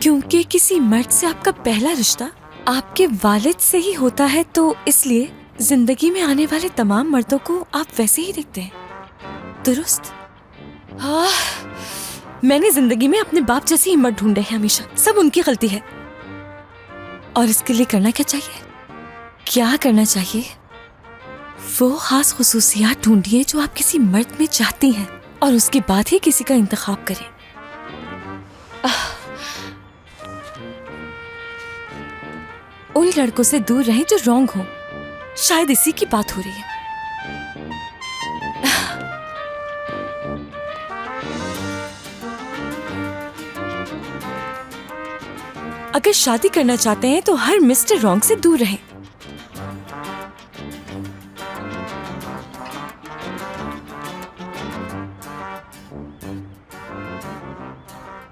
क्योंकि किसी मर्द से आपका पहला रिश्ता आपके वालिद से ही होता है, तो इसलिए जिंदगी में आने वाले तमाम मर्दों को आप वैसे ही देखते हैं, दुरुस्त? हाँ, मैंने जिंदगी में अपने बाप जैसे ही मर्द ढूंढे हैं हमेशा। सब उनकी गलती है। और इसके लिए करना क्या चाहिए? क्या करना चाहिए? वो खास खुसूसियात ढूंढिए जो आप किसी मर्द में चाहती हैं, और उसके बाद ही किसी का इंतखाब करें। उन लड़कों से दूर रहें जो रॉन्ग हो। शायद इसी की बात हो रही है। अगर शादी करना चाहते हैं तो हर मिस्टर रॉन्ग से दूर रहें।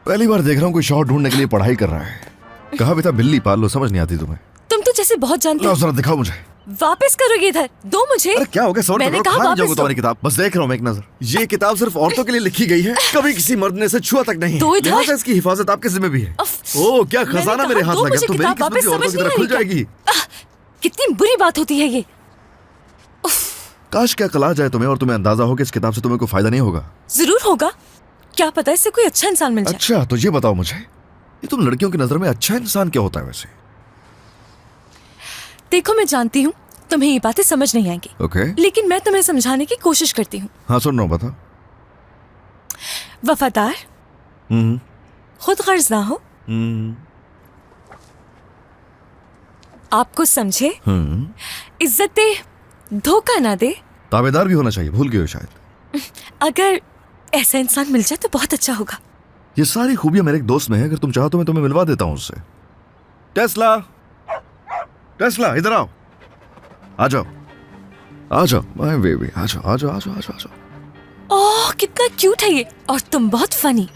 पहली बार देख रहा हूँ कोई शॉट ढूंढने के लिए पढ़ाई कर रहा है। कहा भी था बिल्ली पाल लो, समझ नहीं आती तुम्हें। तुम तो जैसे बहुत जानते हो। जरा दिखाओ मुझे। वापस करो ये इधर, दो मुझे। अरे क्या हो गया? मैंने कहा वापस दो। तुम्हारी किताब बस देख रहा हूँ मैं एक नजर। ये किताब सिर्फ औरतों के लिए लिखी गई है, कभी किसी मर्द ने इसे छुआ तक नहीं। तो इधर इसकी हिफाजत आपके जिम्मे भी है। ओह क्या खजाना मेरे हाथ लगा, तो मेरी किस्मत औरतों की तरह खुल जाएगी। कितनी बुरी बात होती है ये। काश क्या कल आ जाए तुम्हें और तुम्हें अंदाजा हो कि इस किताब से तुम्हें कोई फायदा नहीं होगा। जरूर होगा, क्या पता इससे कोई अच्छा इंसान मिल जाए। अच्छा तो ये बताओ मुझे, ये तुम लड़कियों की नजर में अच्छा इंसान क्या होता है वैसे? देखो मैं जानती हूँ तुम्हें ये बातें समझ नहीं आएंगी, ओके, लेकिन मैं तुम्हें समझाने की कोशिश करती हूँ। हाँ सुन रहा हूँ, बताओ। वफादार, खुद गर्ज ना हो, आपको समझे, इज्जत दे, धोखा ना दे, ताबेदार भी होना चाहिए, भूल गए हो शायद। अगर ऐसा इंसान मिल जाए तो बहुत अच्छा होगा। ये सारी खूबियां मेरे एक दोस्त में है, अगर तुम चाहो तो मैं तुम्हें मिलवा देता हूँ उससे। टेस्ला, टेस्ला इधर आओ, आ जाओ, आ जाओ माय बेबी, आ जाओ आ जाओ आ जाओ आ जाओ आ जाओ। ओह कितना क्यूट है ये, और तुम बहुत फनी।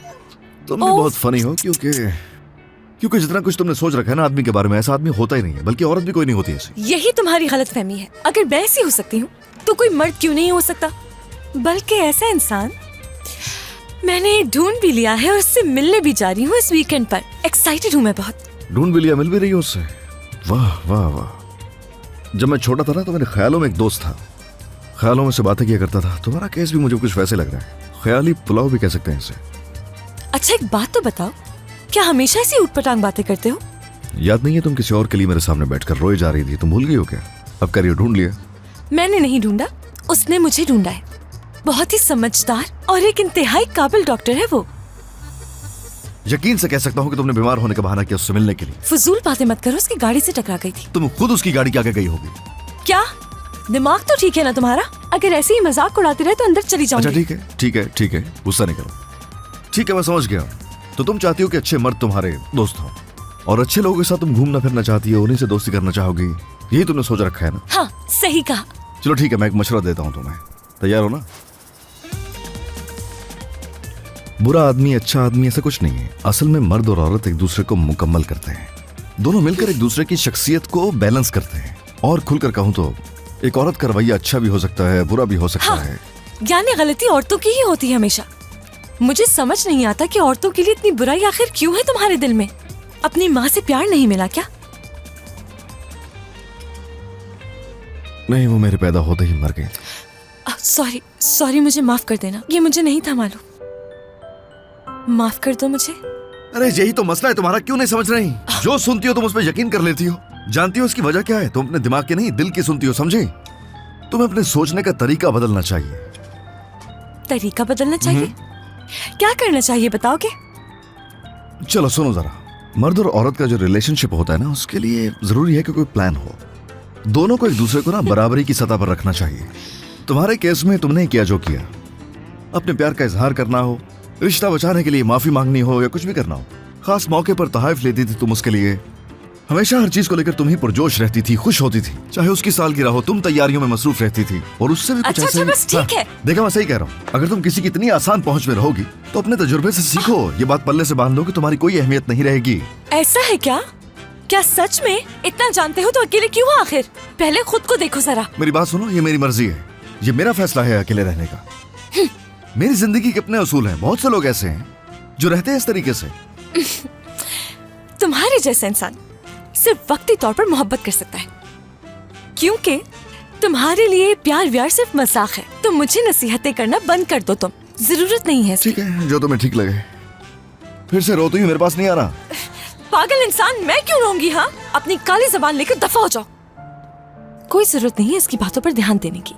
तुम भी बहुत फनी हो, क्योंकि जितना कुछ तुमने सोच रखा है ना आदमी के बारे में, ऐसा आदमी होता ही नहीं है, बल्कि औरत भी कोई नहीं होती ऐसी। यही तुम्हारी गलतफहमी है। अगर मैं ऐसी हो सकती हूँ तो कोई मर्द क्यों नहीं हो सकता? बल्कि ऐसा इंसान मैंने ढूंढ भी लिया है और उससे मिलने भी जा रही हूँ इस वीकेंड पर। एक्साइटेड हूँ मैं बहुत। ढूंढ भी लिया, मिल भी रही हो उससे? वाह वाह वाह। जब मैं छोटा था ना तो मेरे ख्यालों में एक दोस्त था, ख्यालों में से बातें किया करता था। तुम्हारा केस भी मुझे कुछ वैसे लग रहा है, ख्याली पुलाव भी कह सकते हैं इसे। अच्छा एक बात तो बताओ, क्या हमेशा ऐसी उटपटांग बातें करते हो? याद नहीं है तुम किसी और के लिए मेरे सामने बैठकर रोए जा रही थी, तुम भूल गई हो क्या? अब करिए, ढूंढ लिया। मैंने नहीं ढूंढा, उसने मुझे ढूंढा है। बहुत ही समझदार और एक इंतहाई काबिल डॉक्टर है वो। यकीन से कह सकता हूँ कि तुमने बीमार होने का बहाना किया उससे मिलने के लिए। फजूल बातें मत करो, उसकी गाड़ी से टकरा गई थी। तुम खुद उसकी गाड़ी के आगे गई होगी। क्या दिमाग तो ठीक है ना तुम्हारा? अगर ऐसे ही मजाक उड़ाते रहे तो अंदर चली जाऊंगी। अच्छा ठीक है ठीक है ठीक है, गुस्सा नहीं करो। ठीक है मैं समझ गया। तो तुम चाहती हो कि अच्छे मर्द तुम्हारे दोस्त हो, और अच्छे लोगों के साथ तुम घूमना फिरना चाहती हो, उन्हीं से दोस्ती करना चाहोगी, यही तुमने सोच रखा है ना? हाँ सही कहा। चलो ठीक है, मैं एक मशवरा देता हूँ तुम्हें, तैयार हो ना? बुरा आदमी अच्छा आदमी ऐसा कुछ नहीं है। असल में मर्द और औरत एक दूसरे को मुकम्मल करते हैं, दोनों मिलकर एक दूसरे की शख्सियत को बैलेंस करते हैं। और खुलकर कहूँ तो एक औरत का रवैया अच्छा भी हो सकता है, बुरा भी हो सकता है। यानी गलती औरतों की ही होती है हमेशा। मुझे समझ नहीं आता कि औरतों के लिए इतनी बुराई आखिर क्यों है तुम्हारे दिल में? अपनी माँ से प्यार नहीं मिला क्या? नहीं, वो मेरे पैदा होते ही मर गई। सॉरी सॉरी, मुझे माफ कर देना, ये मुझे नहीं था मालूम। माफ कर दो मुझे। अरे यही तो मसला है तुम्हारा, क्यों नहीं समझ रही? जो सुनती हो तुम उस पर यकीन कर लेती हो। जानती हो इसकी वजह क्या है? तुम अपने दिमाग की नहीं दिल की सुनती हो, समझे? तुम्हें अपने सोचने का तरीका बदलना चाहिए। तरीका बदलना चाहिए? क्या करना चाहिए बताओगे? चलो सुनो जरा, मर्द और औरत का जो रिलेशनशिप होता है ना, उसके लिए जरूरी है कि कोई प्लान हो। दोनों को एक दूसरे को ना बराबरी की सतह पर रखना चाहिए। तुम्हारे केस में तुमने किया जो किया, अपने प्यार का इजहार करना हो, रिश्ता बचाने के लिए माफी मांगनी हो, या कुछ भी करना हो, खास मौके पर तोहफे लेती थी तुम उसके लिए। हमेशा हर चीज को लेकर तुम ही पुरजोश रहती थी, खुश होती थी। चाहे उसकी सालगिरह हो, तुम तैयारियों में मसरूफ रहती थी। और उससे भी कुछ अच्छा, बस ठीक है। देखा, मैं सही कह रहा हूँ। अगर तुम किसी की इतनी आसान पहुंच में रहोगी तो अपने तजुर्बे से सीखो। ये बात पल्ले से बांध लो कि तुम्हारी कोई अहमियत नहीं रहेगी। ऐसा है क्या? क्या सच में? इतना जानते हो तो अकेले क्यों हो आखिर? पहले खुद को देखो जरा। मेरी बात सुनो, ये मेरी मर्जी है, ये मेरा फैसला है अकेले रहने का। मेरी जिंदगी के अपने उसूल हैं। बहुत से लोग ऐसे हैं जो रहते हैं इस तरीके से। तुम्हारे जैसा इंसान सिर्फ वक्ती तौर पर मोहब्बत कर सकता है, क्योंकि तुम्हारे लिए प्यार व्यार सिर्फ मजाक है। तो मुझे नसीहतें करना बंद कर दो, तुम जरूरत नहीं है इसकी। ठीक है, जो तुम्हें ठीक लगे। फिर से रोती हुई मेरे पास नहीं आना। पागल इंसान, मैं क्यों रहूंगी? हाँ, अपनी काली जबान लेकर दफा हो जाओ। कोई जरूरत नहीं है इसकी बातों पर ध्यान देने की।